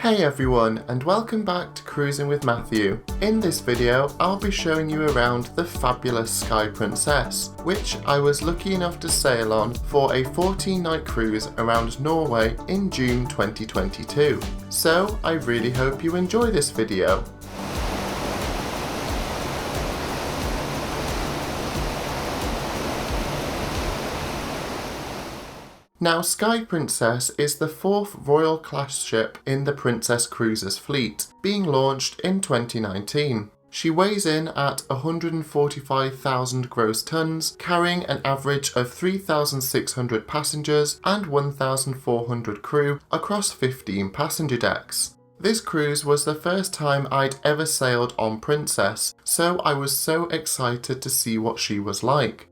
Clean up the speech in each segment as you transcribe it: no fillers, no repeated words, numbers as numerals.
Hey everyone, and welcome back to Cruising with Matthew. In this video, I'll be showing you around the fabulous Sky Princess, which I was lucky enough to sail on for a 14-night cruise around Norway in June 2022. So, I really hope you enjoy this video. Now, Sky Princess is the fourth Royal class ship in the Princess Cruises fleet, being launched in 2019. She weighs in at 145,000 gross tons, carrying an average of 3,600 passengers and 1,400 crew across 15 passenger decks. This cruise was the first time I'd ever sailed on Princess, so I was so excited to see what she was like.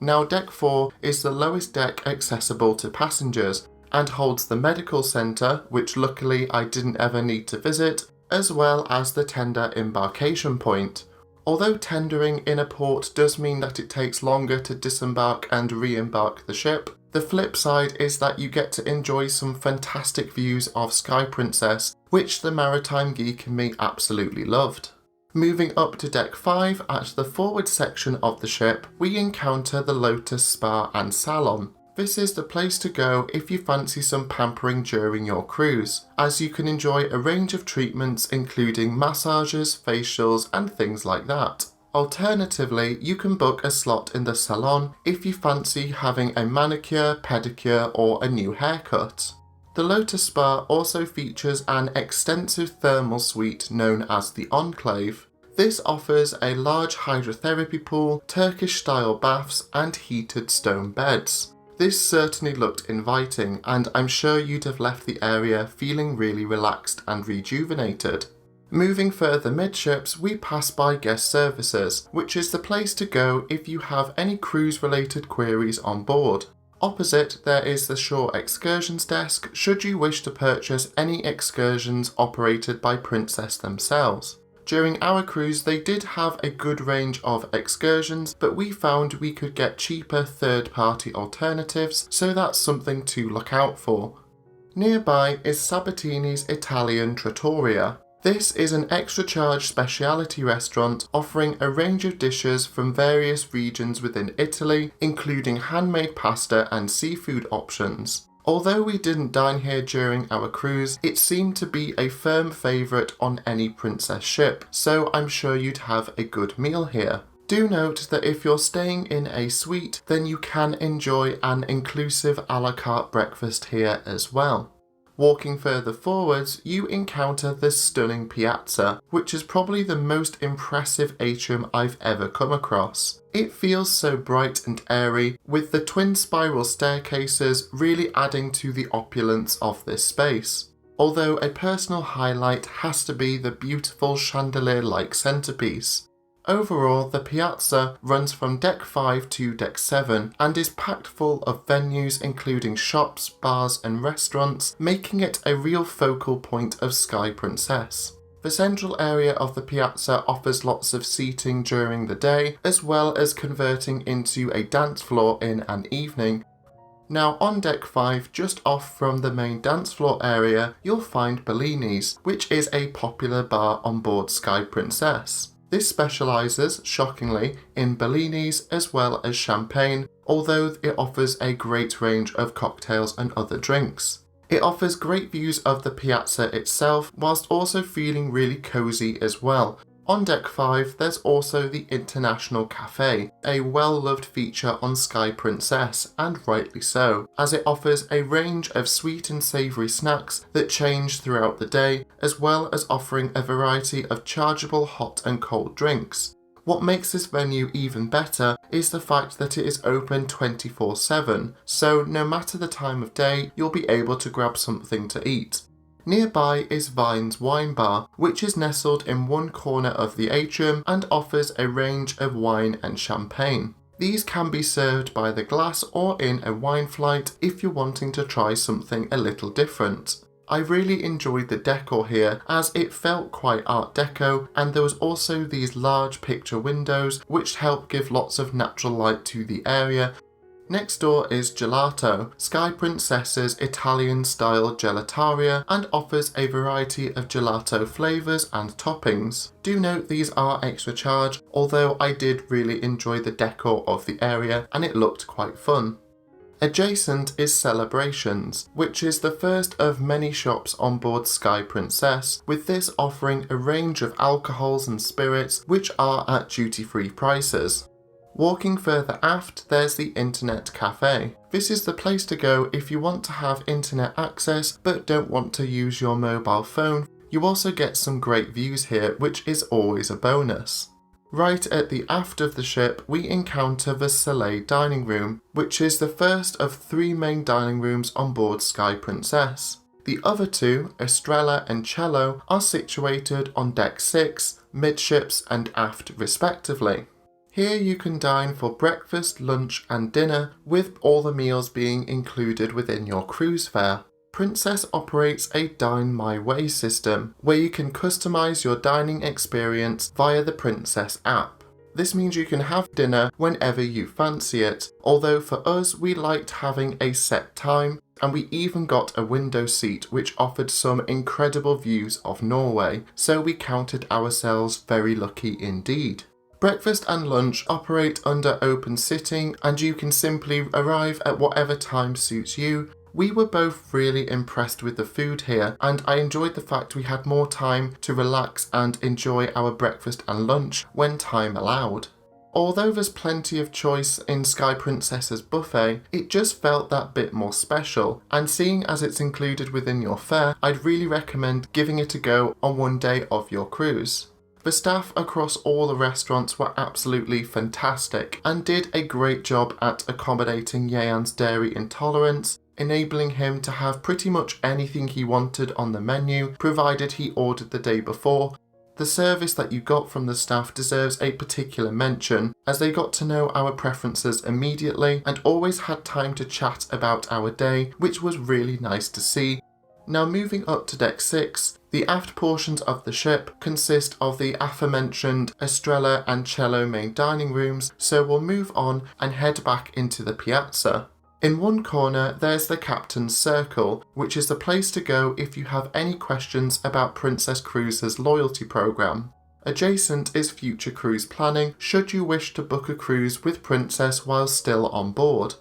Now, Deck 4 is the lowest deck accessible to passengers and holds the medical centre, which luckily I didn't ever need to visit, as well as the tender embarkation point. Although tendering in a port does mean that it takes longer to disembark and re-embark the ship, the flip side is that you get to enjoy some fantastic views of Sky Princess, which the maritime geek in me absolutely loved. Moving up to Deck 5, at the forward section of the ship, we encounter the Lotus Spa and Salon. This is the place to go if you fancy some pampering during your cruise, as you can enjoy a range of treatments including massages, facials and things like that. Alternatively, you can book a slot in the salon if you fancy having a manicure, pedicure or a new haircut. The Lotus Spa also features an extensive thermal suite known as the Enclave. This offers a large hydrotherapy pool, Turkish-style baths and heated stone beds. This certainly looked inviting, and I'm sure you'd have left the area feeling really relaxed and rejuvenated. Moving further midships, we pass by Guest Services, which is the place to go if you have any cruise-related queries on board. Opposite, there is the Shore Excursions desk should you wish to purchase any excursions operated by Princess themselves. During our cruise, they did have a good range of excursions, but we found we could get cheaper third-party alternatives, so that's something to look out for. Nearby is Sabatini's Italian Trattoria. This is an extra charge specialty restaurant offering a range of dishes from various regions within Italy, including handmade pasta and seafood options. Although we didn't dine here during our cruise, it seemed to be a firm favourite on any Princess ship, so I'm sure you'd have a good meal here. Do note that if you're staying in a suite, then you can enjoy an inclusive a la carte breakfast here as well. Walking further forwards, you encounter the stunning Piazza, which is probably the most impressive atrium I've ever come across. It feels so bright and airy, with the twin spiral staircases really adding to the opulence of this space. Although a personal highlight has to be the beautiful chandelier-like centrepiece. Overall, the Piazza runs from Deck 5 to Deck 7 and is packed full of venues including shops, bars and restaurants, making it a real focal point of Sky Princess. The central area of the Piazza offers lots of seating during the day, as well as converting into a dance floor in an evening. Now on Deck 5, just off from the main dance floor area, you'll find Bellini's, which is a popular bar on board Sky Princess. This specialises, shockingly, in Bellinis as well as champagne, although it offers a great range of cocktails and other drinks. It offers great views of the Piazza itself, whilst also feeling really cosy as well. On Deck 5, there's also the International Cafe, a well-loved feature on Sky Princess, and rightly so, as it offers a range of sweet and savoury snacks that change throughout the day, as well as offering a variety of chargeable hot and cold drinks. What makes this venue even better is the fact that it is open 24/7, so no matter the time of day, you'll be able to grab something to eat. Nearby is Vine's Wine Bar, which is nestled in one corner of the atrium and offers a range of wine and champagne. These can be served by the glass or in a wine flight if you're wanting to try something a little different. I really enjoyed the decor here as it felt quite art deco, and there was also these large picture windows which help give lots of natural light to the area, Next door is Gelato, Sky Princess's Italian-style gelataria, and offers a variety of gelato flavours and toppings. Do note these are extra charge, although I did really enjoy the decor of the area and it looked quite fun. Adjacent is Celebrations, which is the first of many shops on board Sky Princess, with this offering a range of alcohols and spirits which are at duty-free prices. Walking further aft, there's the Internet Cafe. This is the place to go if you want to have internet access but don't want to use your mobile phone. You also get some great views here, which is always a bonus. Right at the aft of the ship, we encounter the Soleil dining room, which is the first of 3 main dining rooms on board Sky Princess. The other 2, Estrella and Cello, are situated on deck 6, midships and aft respectively. Here you can dine for breakfast, lunch and dinner, with all the meals being included within your cruise fare. Princess operates a Dine My Way system, where you can customise your dining experience via the Princess app. This means you can have dinner whenever you fancy it, although for us we liked having a set time, and we even got a window seat which offered some incredible views of Norway, so we counted ourselves very lucky indeed. Breakfast and lunch operate under open sitting and you can simply arrive at whatever time suits you. We were both really impressed with the food here and I enjoyed the fact we had more time to relax and enjoy our breakfast and lunch when time allowed. Although there's plenty of choice in Sky Princess's buffet, it just felt that bit more special, and seeing as it's included within your fare, I'd really recommend giving it a go on one day of your cruise. The staff across all the restaurants were absolutely fantastic and did a great job at accommodating Yean's dairy intolerance, enabling him to have pretty much anything he wanted on the menu, provided he ordered the day before. The service that you got from the staff deserves a particular mention, as they got to know our preferences immediately and always had time to chat about our day, which was really nice to see. Now moving up to deck 6, the aft portions of the ship consist of the aforementioned Estrella and Cello main dining rooms, so we'll move on and head back into the Piazza. In one corner there's the Captain's Circle, which is the place to go if you have any questions about Princess Cruises' loyalty program. Adjacent is Future Cruise Planning, should you wish to book a cruise with Princess while still on board.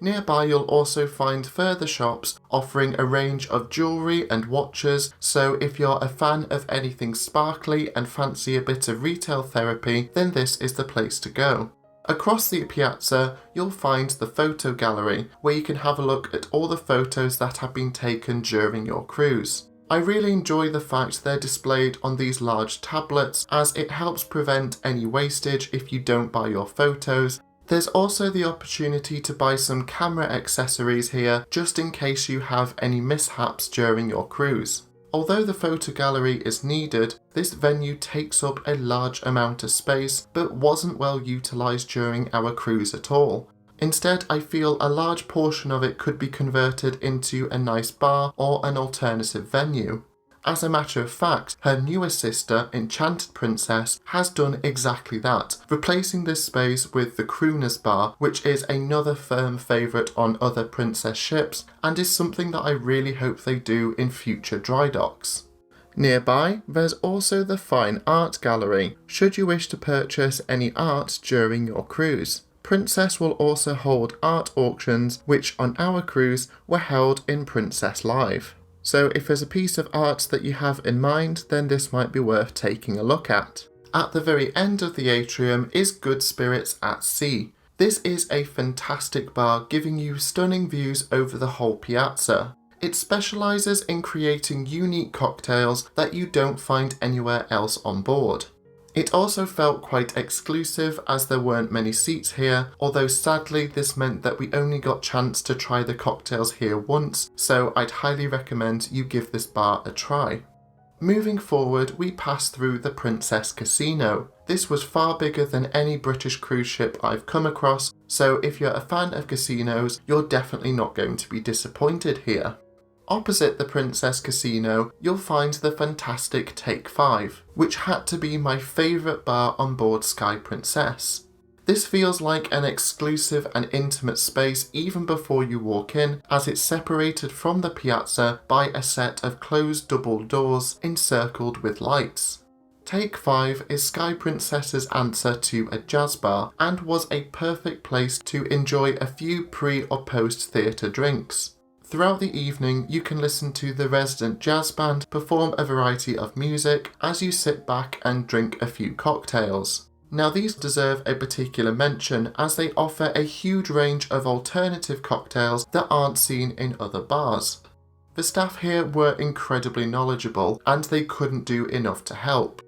Nearby you'll also find further shops offering a range of jewellery and watches, so if you're a fan of anything sparkly and fancy a bit of retail therapy, then this is the place to go. Across the Piazza you'll find the photo gallery, where you can have a look at all the photos that have been taken during your cruise. I really enjoy the fact they're displayed on these large tablets, as it helps prevent any wastage if you don't buy your photos. There's also the opportunity to buy some camera accessories here, just in case you have any mishaps during your cruise. Although the photo gallery is needed, this venue takes up a large amount of space, but wasn't well utilised during our cruise at all. Instead, I feel a large portion of it could be converted into a nice bar or an alternative venue. As a matter of fact, her newest sister, Enchanted Princess, has done exactly that, replacing this space with the Crooner's Bar, which is another firm favourite on other Princess ships, and is something that I really hope they do in future dry docks. Nearby, there's also the Fine Art Gallery, should you wish to purchase any art during your cruise. Princess will also hold art auctions, which on our cruise were held in Princess Live. So if there's a piece of art that you have in mind, then this might be worth taking a look at. At the very end of the atrium is Good Spirits at Sea. This is a fantastic bar giving you stunning views over the whole Piazza. It specialises in creating unique cocktails that you don't find anywhere else on board. It also felt quite exclusive as there weren't many seats here, although sadly this meant that we only got chance to try the cocktails here once, so I'd highly recommend you give this bar a try. Moving forward, we passed through the Princess Casino. This was far bigger than any British cruise ship I've come across, so if you're a fan of casinos, you're definitely not going to be disappointed here. Opposite the Princess Casino, you'll find the fantastic Take 5, which had to be my favourite bar on board Sky Princess. This feels like an exclusive and intimate space even before you walk in, as it's separated from the piazza by a set of closed double doors encircled with lights. Take 5 is Sky Princess's answer to a jazz bar and was a perfect place to enjoy a few pre or post theatre drinks. Throughout the evening, you can listen to the resident jazz band perform a variety of music as you sit back and drink a few cocktails. Now these deserve a particular mention as they offer a huge range of alternative cocktails that aren't seen in other bars. The staff here were incredibly knowledgeable and they couldn't do enough to help.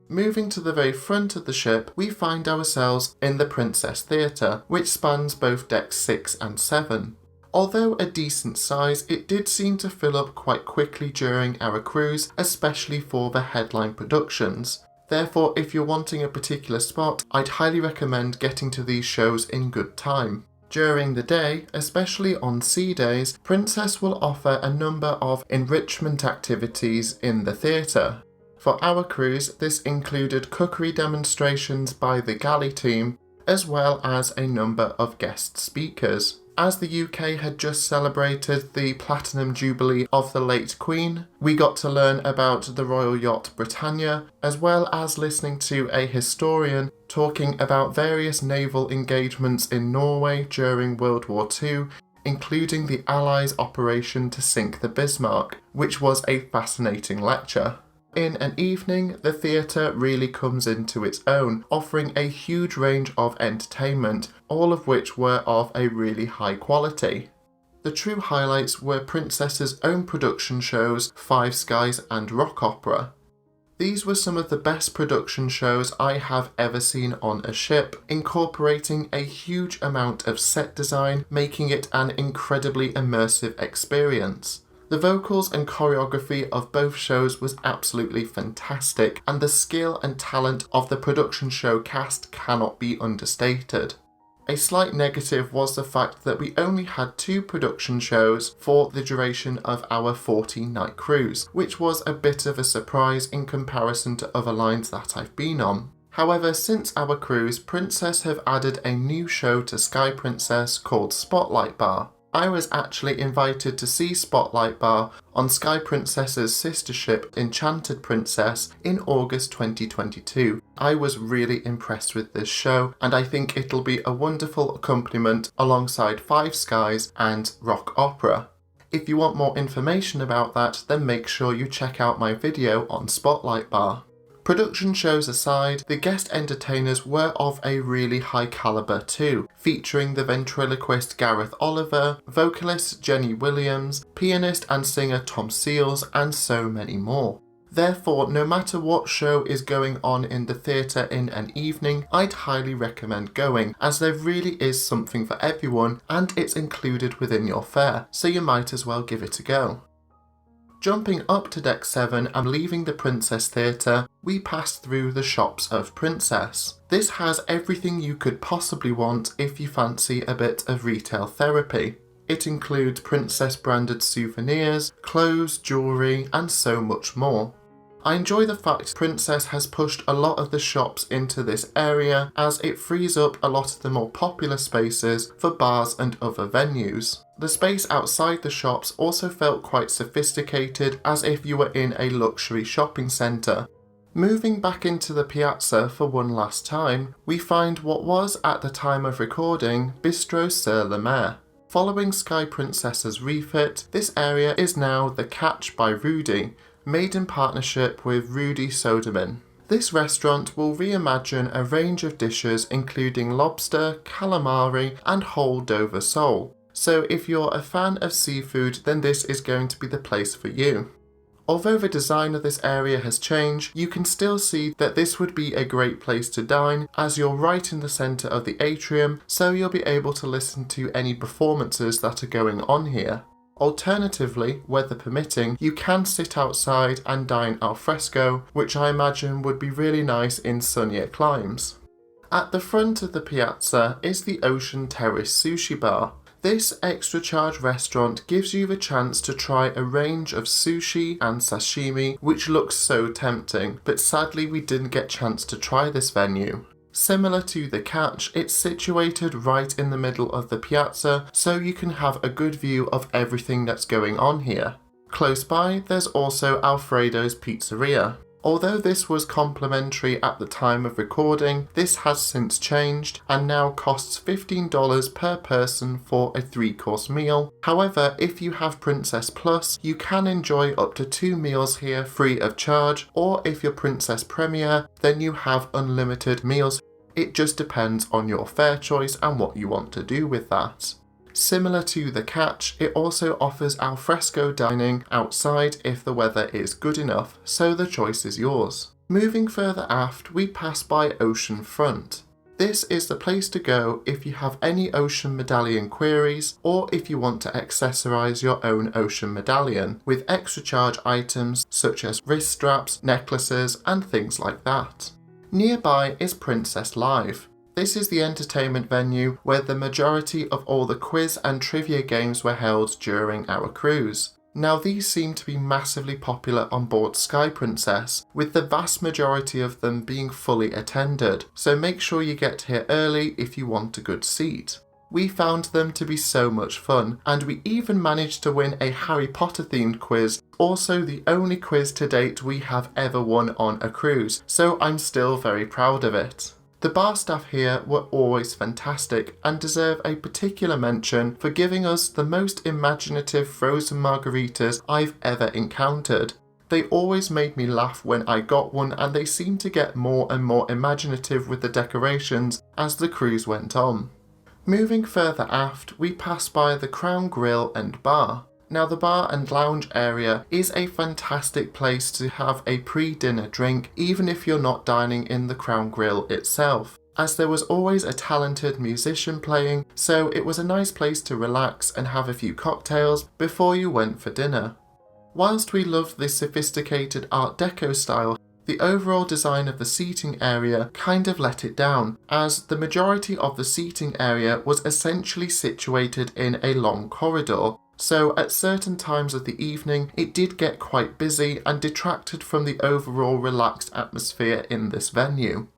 Moving to the very front of the ship, we find ourselves in the Princess Theatre, which spans both decks 6 and 7. Although a decent size, it did seem to fill up quite quickly during our cruise, especially for the headline productions. Therefore, if you're wanting a particular spot, I'd highly recommend getting to these shows in good time. During the day, especially on sea days, Princess will offer a number of enrichment activities in the theatre. For our cruise, this included cookery demonstrations by the galley team, as well as a number of guest speakers. As the UK had just celebrated the Platinum Jubilee of the late Queen, we got to learn about the royal yacht Britannia, as well as listening to a historian talking about various naval engagements in Norway during World War II, including the Allies' operation to sink the Bismarck, which was a fascinating lecture. In an evening, the theatre really comes into its own, offering a huge range of entertainment, all of which were of a really high quality. The true highlights were Princess's own production shows, Five Skies and Rock Opera. These were some of the best production shows I have ever seen on a ship, incorporating a huge amount of set design, making it an incredibly immersive experience. The vocals and choreography of both shows was absolutely fantastic, and the skill and talent of the production show cast cannot be understated. A slight negative was the fact that we only had 2 production shows for the duration of our 14-night cruise, which was a bit of a surprise in comparison to other lines that I've been on. However, since our cruise, Princess have added a new show to Sky Princess called Spotlight Bar. I was actually invited to see Spotlight Bar on Sky Princess's sister ship Enchanted Princess in August 2022. I was really impressed with this show, and I think it'll be a wonderful accompaniment alongside Five Skies and Rock Opera. If you want more information about that, then make sure you check out my video on Spotlight Bar. Production shows aside, the guest entertainers were of a really high calibre too, featuring the ventriloquist Gareth Oliver, vocalist Jenny Williams, pianist and singer Tom Seals, and so many more. Therefore, no matter what show is going on in the theatre in an evening, I'd highly recommend going, as there really is something for everyone and it's included within your fare, so you might as well give it a go. Jumping up to deck 7 and leaving the Princess Theatre, we pass through the shops of Princess. This has everything you could possibly want if you fancy a bit of retail therapy. It includes Princess branded souvenirs, clothes, jewellery, and so much more. I enjoy the fact Princess has pushed a lot of the shops into this area, as it frees up a lot of the more popular spaces for bars and other venues. The space outside the shops also felt quite sophisticated, as if you were in a luxury shopping centre. Moving back into the Piazza for one last time, we find what was, at the time of recording, Bistro Sur la Mer. Following Sky Princess's refit, this area is now the Catch by Rudy, made in partnership with Rudy Soderman. This restaurant will reimagine a range of dishes including lobster, calamari and whole Dover sole. So if you're a fan of seafood, then this is going to be the place for you. Although the design of this area has changed, you can still see that this would be a great place to dine, as you're right in the centre of the atrium, so you'll be able to listen to any performances that are going on here. Alternatively, weather permitting, you can sit outside and dine al fresco, which I imagine would be really nice in sunnier climes. At the front of the Piazza is the Ocean Terrace Sushi Bar. This extra charge restaurant gives you the chance to try a range of sushi and sashimi, which looks so tempting, but sadly we didn't get a chance to try this venue. Similar to the Catch, it's situated right in the middle of the Piazza, so you can have a good view of everything that's going on here. Close by, there's also Alfredo's Pizzeria. Although this was complimentary at the time of recording, this has since changed and now costs $15 per person for a 3-course meal. However, if you have Princess Plus, you can enjoy up to 2 meals here free of charge, or if you're Princess Premier, then you have unlimited meals. It just depends on your fare choice and what you want to do with that. Similar to the Catch, it also offers alfresco dining outside if the weather is good enough, so the choice is yours. Moving further aft, we pass by Ocean Front. This is the place to go if you have any Ocean Medallion queries, or if you want to accessorize your own Ocean Medallion with extra charge items such as wrist straps, necklaces, and things like that. Nearby is Princess Live. This is the entertainment venue where the majority of all the quiz and trivia games were held during our cruise. Now these seem to be massively popular on board Sky Princess, with the vast majority of them being fully attended, so make sure you get here early if you want a good seat. We found them to be so much fun, and we even managed to win a Harry Potter themed quiz, also the only quiz to date we have ever won on a cruise, so I'm still very proud of it. The bar staff here were always fantastic and deserve a particular mention for giving us the most imaginative frozen margaritas I've ever encountered. They always made me laugh when I got one, and they seemed to get more and more imaginative with the decorations as the cruise went on. Moving further aft, we pass by the Crown Grill and Bar. Now the bar and lounge area is a fantastic place to have a pre-dinner drink, even if you're not dining in the Crown Grill itself, as there was always a talented musician playing, so it was a nice place to relax and have a few cocktails before you went for dinner. Whilst we loved the sophisticated Art Deco style, the overall design of the seating area kind of let it down, as the majority of the seating area was essentially situated in a long corridor. So at certain times of the evening, it did get quite busy and detracted from the overall relaxed atmosphere in this venue.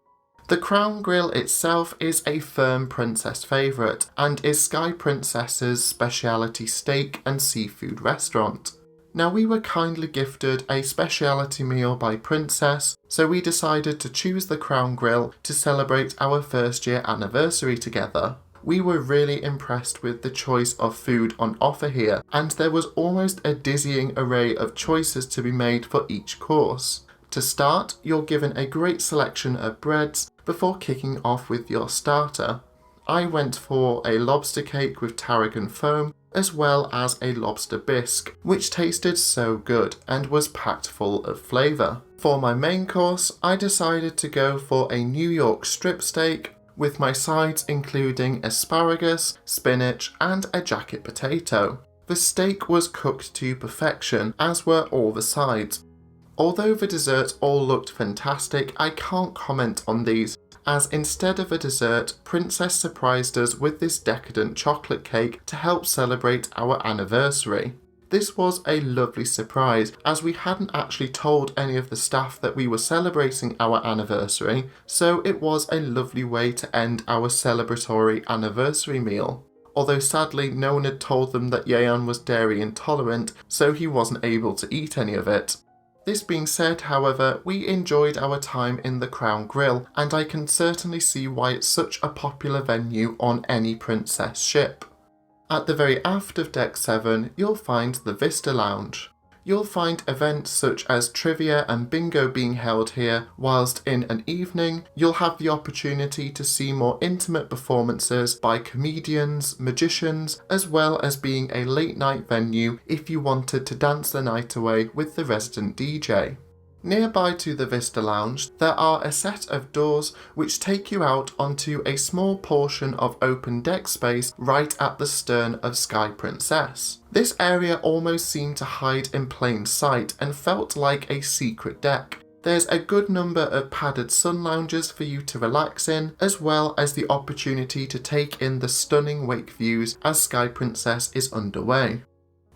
The Crown Grill itself is a firm Princess favourite and is Sky Princess's speciality steak and seafood restaurant. Now we were kindly gifted a speciality meal by Princess, so we decided to choose the Crown Grill to celebrate our first year anniversary together. We were really impressed with the choice of food on offer here, and there was almost a dizzying array of choices to be made for each course. To start, you're given a great selection of breads before kicking off with your starter. I went for a lobster cake with tarragon foam, as well as a lobster bisque, which tasted so good and was packed full of flavour. For my main course, I decided to go for a New York strip steak, with my sides including asparagus, spinach, and a jacket potato. The steak was cooked to perfection, as were all the sides. Although the desserts all looked fantastic, I can't comment on these, as instead of a dessert, Princess surprised us with this decadent chocolate cake to help celebrate our anniversary. This was a lovely surprise, as we hadn't actually told any of the staff that we were celebrating our anniversary, so it was a lovely way to end our celebratory anniversary meal. Although sadly no one had told them that Yeon was dairy intolerant, so he wasn't able to eat any of it. This being said, however, we enjoyed our time in the Crown Grill, and I can certainly see why it's such a popular venue on any Princess ship. At the very aft of Deck 7, you'll find the Vista Lounge. You'll find events such as trivia and bingo being held here, whilst in an evening, you'll have the opportunity to see more intimate performances by comedians, magicians, as well as being a late night venue if you wanted to dance the night away with the resident DJ. Nearby to the Vista Lounge, there are a set of doors which take you out onto a small portion of open deck space right at the stern of Sky Princess. This area almost seemed to hide in plain sight and felt like a secret deck. There's a good number of padded sun lounges for you to relax in, as well as the opportunity to take in the stunning wake views as Sky Princess is underway.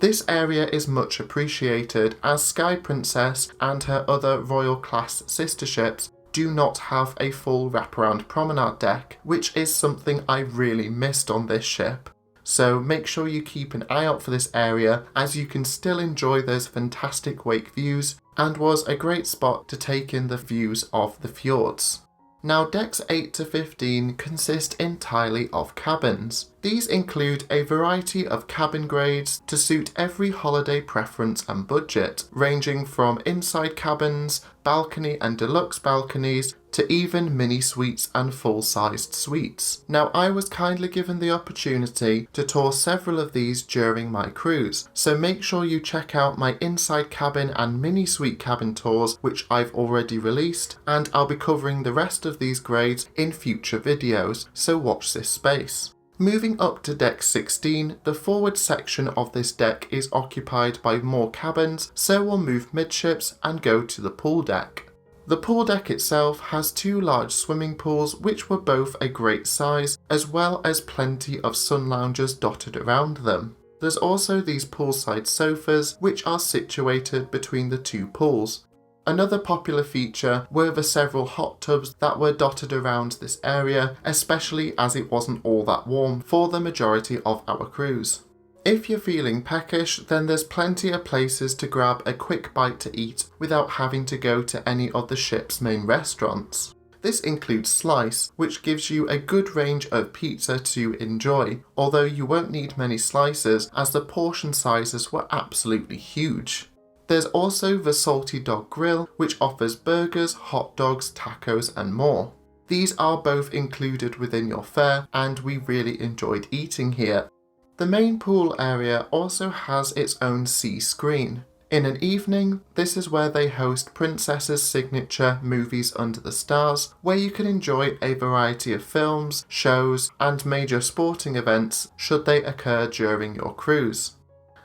This area is much appreciated, as Sky Princess and her other royal class sister ships do not have a full wraparound promenade deck, which is something I really missed on this ship. So make sure you keep an eye out for this area, as you can still enjoy those fantastic wake views, and was a great spot to take in the views of the fjords. Now, decks 8 to 15 consist entirely of cabins. These include a variety of cabin grades to suit every holiday preference and budget, ranging from inside cabins, balcony and deluxe balconies, to even mini suites and full-sized suites. Now, I was kindly given the opportunity to tour several of these during my cruise, so make sure you check out my inside cabin and mini suite cabin tours, which I've already released, and I'll be covering the rest of these grades in future videos, so watch this space. Moving up to deck 16, the forward section of this deck is occupied by more cabins, so we'll move midships and go to the pool deck. The pool deck itself has two large swimming pools, which were both a great size, as well as plenty of sun loungers dotted around them. There's also these poolside sofas, which are situated between the two pools. Another popular feature were the several hot tubs that were dotted around this area, especially as it wasn't all that warm for the majority of our cruise. If you're feeling peckish, then there's plenty of places to grab a quick bite to eat without having to go to any of the ship's main restaurants. This includes Slice, which gives you a good range of pizza to enjoy, although you won't need many slices as the portion sizes were absolutely huge. There's also the Salty Dog Grill, which offers burgers, hot dogs, tacos and more. These are both included within your fare, and we really enjoyed eating here. The main pool area also has its own sea screen. In an evening, this is where they host Princess's signature Movies Under the Stars, where you can enjoy a variety of films, shows, and major sporting events should they occur during your cruise.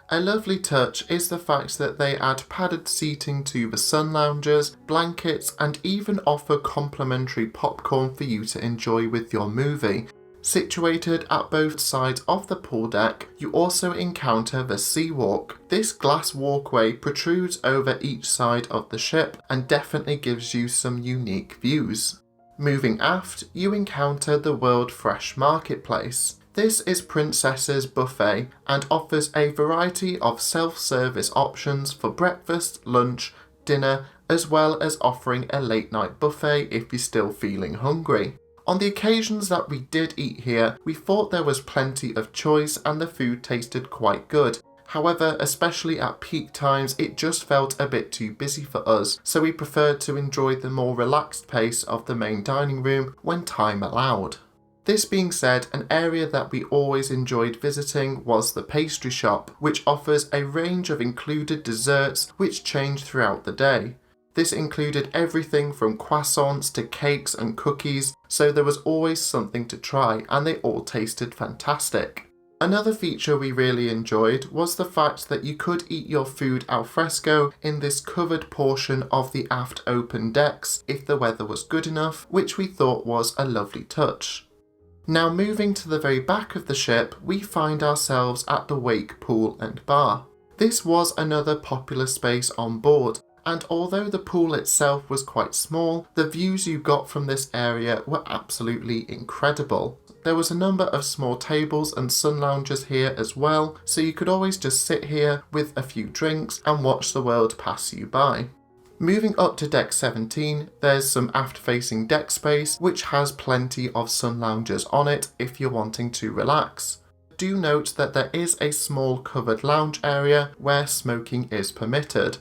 A lovely touch is the fact that they add padded seating to the sun loungers, blankets, and even offer complimentary popcorn for you to enjoy with your movie. Situated at both sides of the pool deck, you also encounter the Sea Walk. This glass walkway protrudes over each side of the ship and definitely gives you some unique views. Moving aft, you encounter the World Fresh Marketplace. This is Princess's buffet and offers a variety of self-service options for breakfast, lunch, dinner, as well as offering a late night buffet if you're still feeling hungry. On the occasions that we did eat here, we thought there was plenty of choice and the food tasted quite good. However, especially at peak times, it just felt a bit too busy for us, so we preferred to enjoy the more relaxed pace of the main dining room when time allowed. This being said, an area that we always enjoyed visiting was the pastry shop, which offers a range of included desserts which change throughout the day. This included everything from croissants to cakes and cookies, so there was always something to try and they all tasted fantastic. Another feature we really enjoyed was the fact that you could eat your food al fresco in this covered portion of the aft open decks if the weather was good enough, which we thought was a lovely touch. Now moving to the very back of the ship, we find ourselves at the wake pool and bar. This was another popular space on board, and although the pool itself was quite small, the views you got from this area were absolutely incredible. There was a number of small tables and sun loungers here as well, so you could always just sit here with a few drinks and watch the world pass you by. Moving up to deck 17, there's some aft-facing deck space which has plenty of sun loungers on it if you're wanting to relax. Do note that there is a small covered lounge area where smoking is permitted.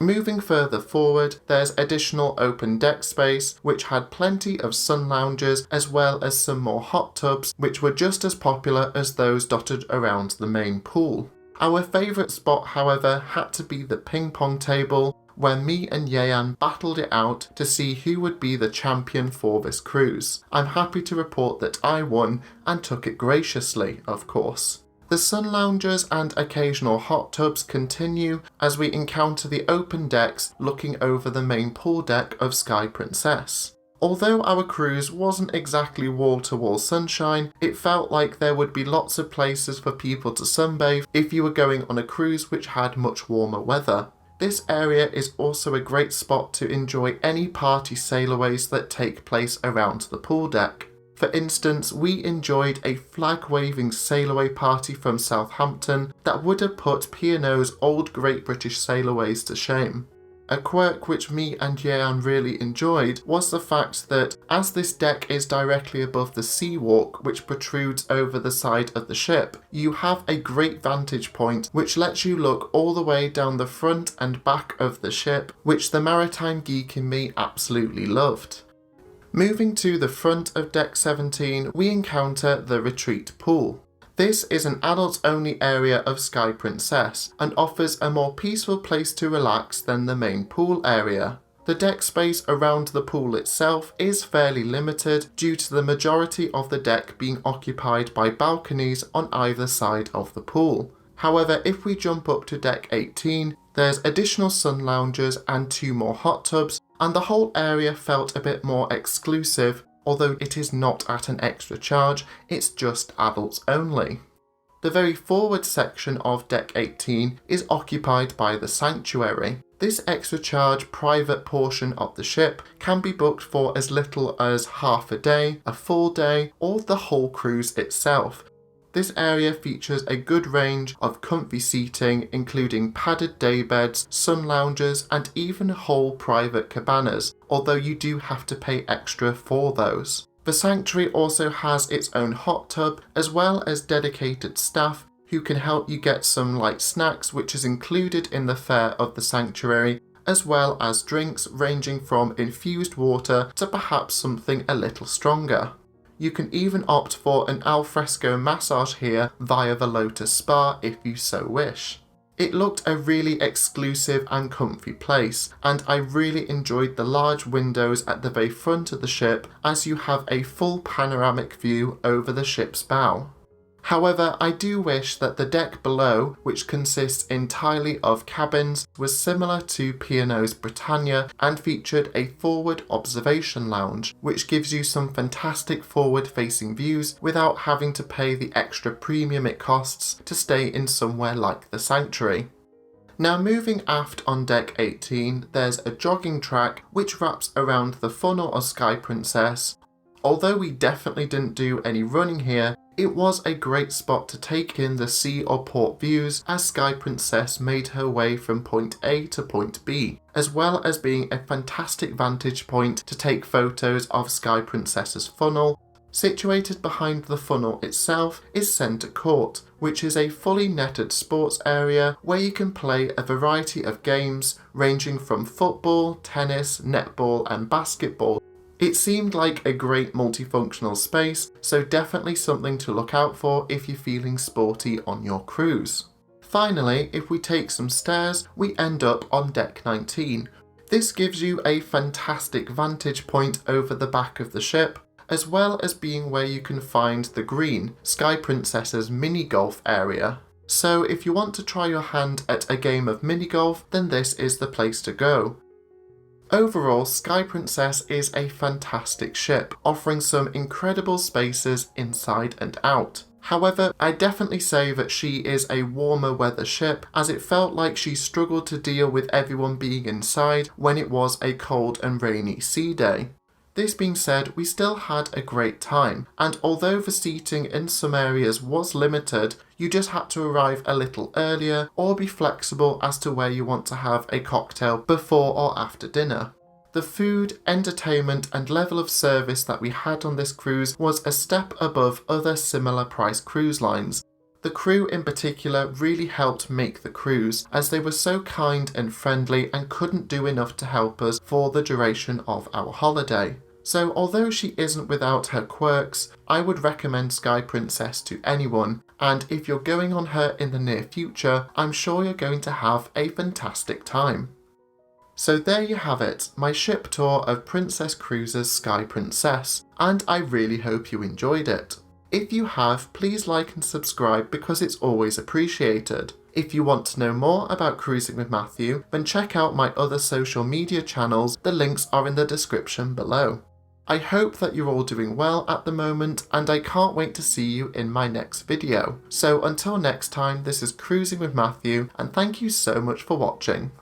Moving further forward, there's additional open deck space which had plenty of sun loungers as well as some more hot tubs which were just as popular as those dotted around the main pool. Our favourite spot, however, had to be the ping pong table, where me and Yeyan battled it out to see who would be the champion for this cruise. I'm happy to report that I won and took it graciously, of course. The sun loungers and occasional hot tubs continue as we encounter the open decks looking over the main pool deck of Sky Princess. Although our cruise wasn't exactly wall-to-wall sunshine, it felt like there would be lots of places for people to sunbathe if you were going on a cruise which had much warmer weather. this area is also a great spot to enjoy any party sailaways that take place around the pool deck. For instance, we enjoyed a flag-waving sail-away party from Southampton that would have put P&O's old Great British Sailorways to shame. A quirk which me and Yean really enjoyed was the fact that, as this deck is directly above the seawalk which protrudes over the side of the ship, you have a great vantage point which lets you look all the way down the front and back of the ship, which the maritime geek in me absolutely loved. Moving to the front of Deck 17, we encounter the retreat pool. This is an adults-only area of Sky Princess and offers a more peaceful place to relax than the main pool area. The deck space around the pool itself is fairly limited due to the majority of the deck being occupied by balconies on either side of the pool. However, if we jump up to Deck 18, there's additional sun lounges and 2 more hot tubs, and the whole area felt a bit more exclusive, although it is not at an extra charge, it's just adults only. The very forward section of Deck 18 is occupied by the sanctuary. This extra charge private portion of the ship can be booked for as little as half a day, a full day, or the whole cruise itself. This area features a good range of comfy seating, including padded daybeds, sun lounges, and even whole private cabanas, although you do have to pay extra for those. The sanctuary also has its own hot tub, as well as dedicated staff who can help you get some light snacks, which is included in the fare of the sanctuary, as well as drinks ranging from infused water to perhaps something a little stronger. You can even opt for an alfresco massage here via the Lotus Spa if you so wish. It looked a really exclusive and comfy place, and I really enjoyed the large windows at the very front of the ship as you have a full panoramic view over the ship's bow. However, I do wish that the deck below, which consists entirely of cabins, was similar to P&O's Britannia and featured a forward observation lounge, which gives you some fantastic forward-facing views without having to pay the extra premium it costs to stay in somewhere like the Sanctuary. Now moving aft on Deck 18, there's a jogging track which wraps around the funnel of Sky Princess. Although we definitely didn't do any running here, it was a great spot to take in the sea or port views as Sky Princess made her way from point A to point B, as well as being a fantastic vantage point to take photos of Sky Princess's funnel. Situated behind the funnel itself is Centre Court, which is a fully netted sports area where you can play a variety of games ranging from football, tennis, netball and basketball. It seemed like a great multifunctional space, so definitely something to look out for if you're feeling sporty on your cruise. Finally, if we take some stairs, we end up on Deck 19. This gives you a fantastic vantage point over the back of the ship, as well as being where you can find the green, Sky Princess's mini golf area. So if you want to try your hand at a game of mini golf, then this is the place to go. Overall, Sky Princess is a fantastic ship, offering some incredible spaces inside and out. However, I definitely say that she is a warmer weather ship, as it felt like she struggled to deal with everyone being inside when it was a cold and rainy sea day. This being said, we still had a great time, and although the seating in some areas was limited, you just had to arrive a little earlier or be flexible as to where you want to have a cocktail before or after dinner. The food, entertainment and level of service that we had on this cruise was a step above other similar price cruise lines. The crew in particular really helped make the cruise, as they were so kind and friendly and couldn't do enough to help us for the duration of our holiday. So although she isn't without her quirks, I would recommend Sky Princess to anyone, and if you're going on her in the near future, I'm sure you're going to have a fantastic time. So there you have it, my ship tour of Princess Cruises Sky Princess, and I really hope you enjoyed it. If you have, please like and subscribe because it's always appreciated. If you want to know more about Cruising with Matthew, then check out my other social media channels, the links are in the description below. I hope that you're all doing well at the moment, and I can't wait to see you in my next video. So until next time, this is Cruising with Matthew, and thank you so much for watching.